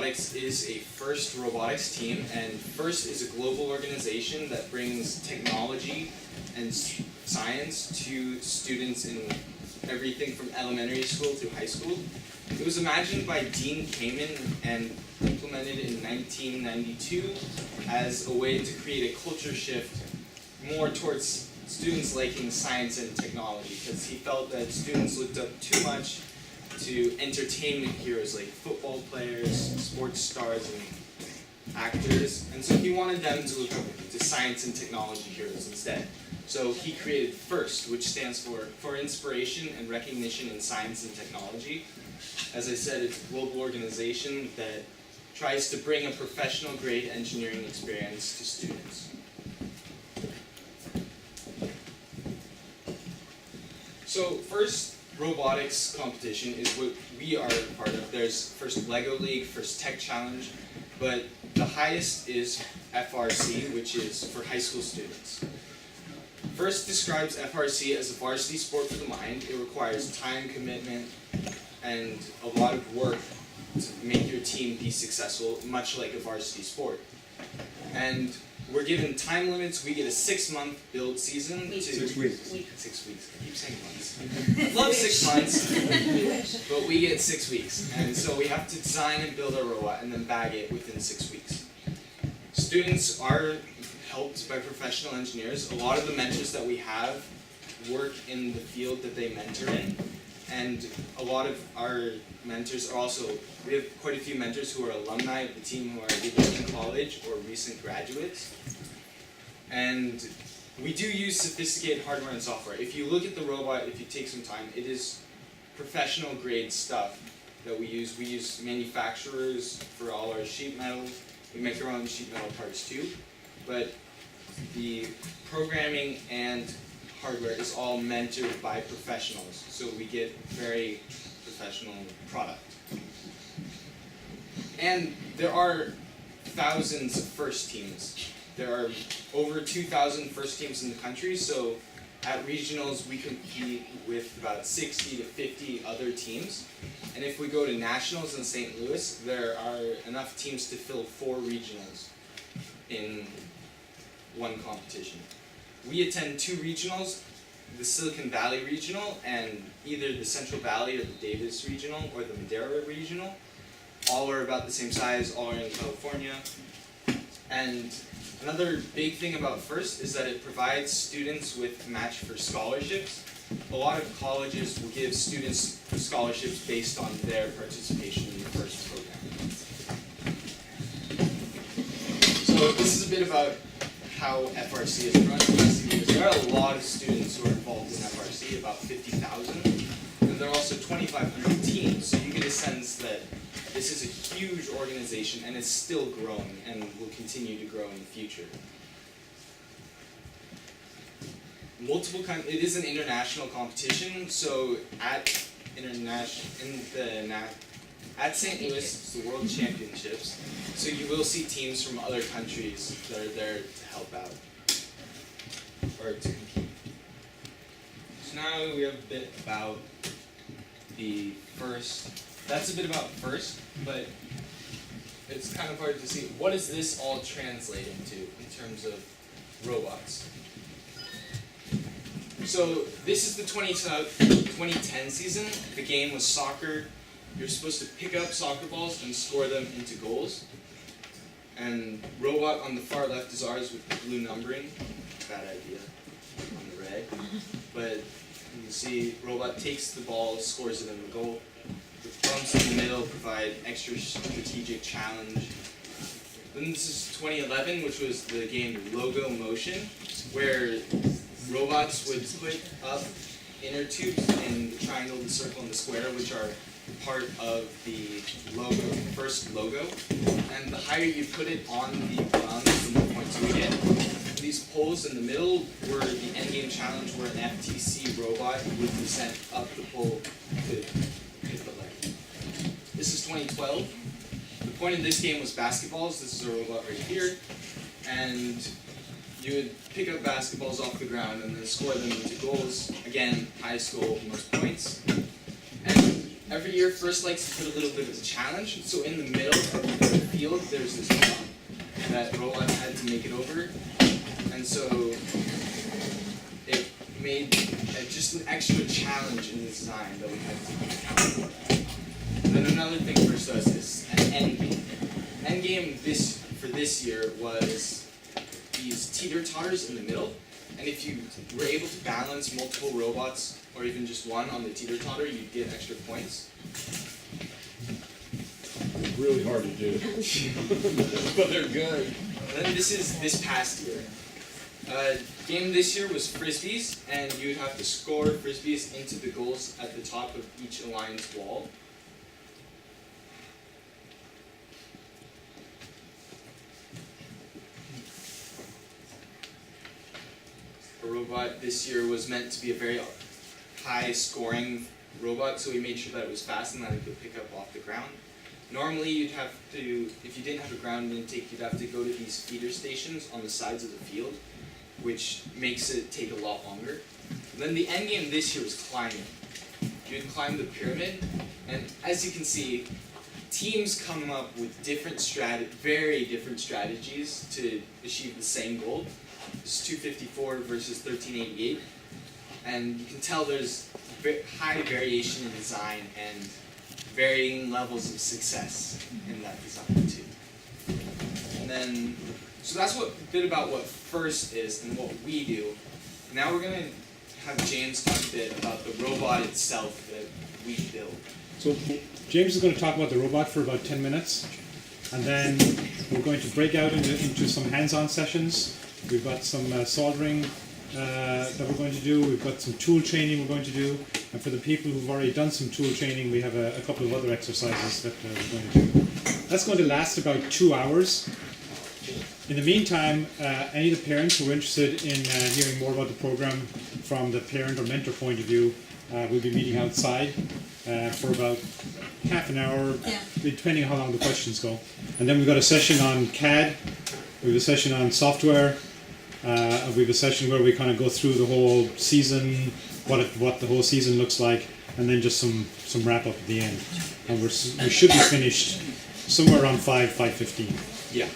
Robotics is a FIRST robotics team, and FIRST is a global organization that brings technology and science to students in everything from elementary school to high school. It was imagined by Dean Kamen and implemented in 1992 as a way to create a culture shift more towards students liking science and technology, because he felt that students looked up too much to entertainment heroes like football players, sports stars, and actors, and so he wanted them to look up to science and technology heroes instead. So he created FIRST, which stands for Inspiration and Recognition in Science and Technology. As I said, it's a global organization that tries to bring a professional grade engineering experience to students. So FIRST robotics competition is what we are part of. There's FIRST Lego League, FIRST Tech Challenge, but the highest is FRC, which is for high school students. FIRST describes FRC as a varsity sport for the mind. It requires time commitment and a lot of work to make your team be successful, much like a varsity sport. And we're given time limits. We get a 6-month build season. 6 weeks. 6 weeks. I keep saying months. I love 6 months, but we get 6 weeks. And so we have to design and build our robot and then bag it within 6 weeks. Students are helped by professional engineers. A lot of the mentors that we have work in the field that they mentor in. And a lot of our mentors are also, we have quite a few mentors who are alumni of the team who are either in college or recent graduates. And we do use sophisticated hardware and software. If you look at the robot, if you take some time, it is professional grade stuff that we use. We use manufacturers for all our sheet metal. We make our own sheet metal parts too. But the programming and hardware is all mentored by professionals, so we get very professional product. And there are thousands of FIRST teams. There are over 2,000 FIRST teams in the country, so at regionals we compete with about 60 to 50 other teams. And if we go to nationals in St. Louis, there are enough teams to fill 4 regionals in one competition. We attend 2 regionals, the Silicon Valley Regional and either the Central Valley or the Davis Regional or the Madera Regional. All are about the same size, all are in California. And another big thing about FIRST is that it provides students with match for scholarships. A lot of colleges will give students scholarships based on their participation in the FIRST program. So this is a bit about how FRC is run. There are a lot of students who are involved in FRC, about 50,000, and there are also 2,500 teams, so you get a sense that this is a huge organization and it's still growing and will continue to grow in the future. It is an international competition, so at St. Louis, it's the World Championships, so you will see teams from other countries that are there to help out, or to compete. So now we have a bit about the FIRST. That's a bit about FIRST, but it's kind of hard to see. What does this all translate into in terms of robots? So this is the 2010 season. The game was soccer. You're supposed to pick up soccer balls and score them into goals. And robot on the far left is ours with the blue numbering. Bad idea on the red. But you can see robot takes the ball, scores it in the goal. The bumps in the middle provide extra strategic challenge. Then this is 2011, which was the game Logo Motion, where robots would put up inner tubes in the triangle, the circle, and the square, which are part of the logo, FIRST logo. And the higher you put it on the rungs, the more points you get. These poles in the middle were the endgame challenge where an FTC robot would be sent up the pole to hit the leg. This is 2012. The point of this game was basketballs. This is a robot right here. And you would pick up basketballs off the ground and then score them into goals. Again, highest goal, most points. And every year First likes to put a little bit of a challenge. So in the middle of the field, there's this hump that robots had to make it over. And so it made just an extra challenge in the design that we had to account for. And then another thing First does is an end game. End game for this year was these teeter-totters in the middle. And if you were able to balance multiple robots, or even just one on the teeter-totter, you'd get extra points. It's really hard to do. But they're good. And then this is this past year. Game this year was frisbees, and you would have to score frisbees into the goals at the top of each alliance wall. A robot this year was meant to be a very high scoring robot, so we made sure that it was fast and that it could pick up off the ground. Normally you'd have to, if you didn't have a ground intake, you'd have to go to these feeder stations on the sides of the field, which makes it take a lot longer. And then the end game this year was climbing. You'd climb the pyramid, and as you can see, teams come up with very different strategies to achieve the same goal. It's 254 versus 1388, and you can tell there's high variation in design and varying levels of success in that design too. And then, so that's a bit about what First is and what we do. Now we're going to have James talk a bit about the robot itself that we build. So James is going to talk about the robot for about 10 minutes, and then we're going to break out into some hands-on sessions. We've got some soldering that we're going to do. We've got some tool training we're going to do. And for the people who've already done some tool training, we have a couple of other exercises that we're going to do. That's going to last about 2 hours. In the meantime, any of the parents who are interested in hearing more about the program from the parent or mentor point of view, we'll be meeting outside for about half an hour, depending on how long the questions go. And then we've got a session on CAD, we have a session on software, we have a session where we kind of go through the whole season, what the whole season looks like, and then just some wrap up at the end. And we should be finished somewhere around 5:15. Yeah.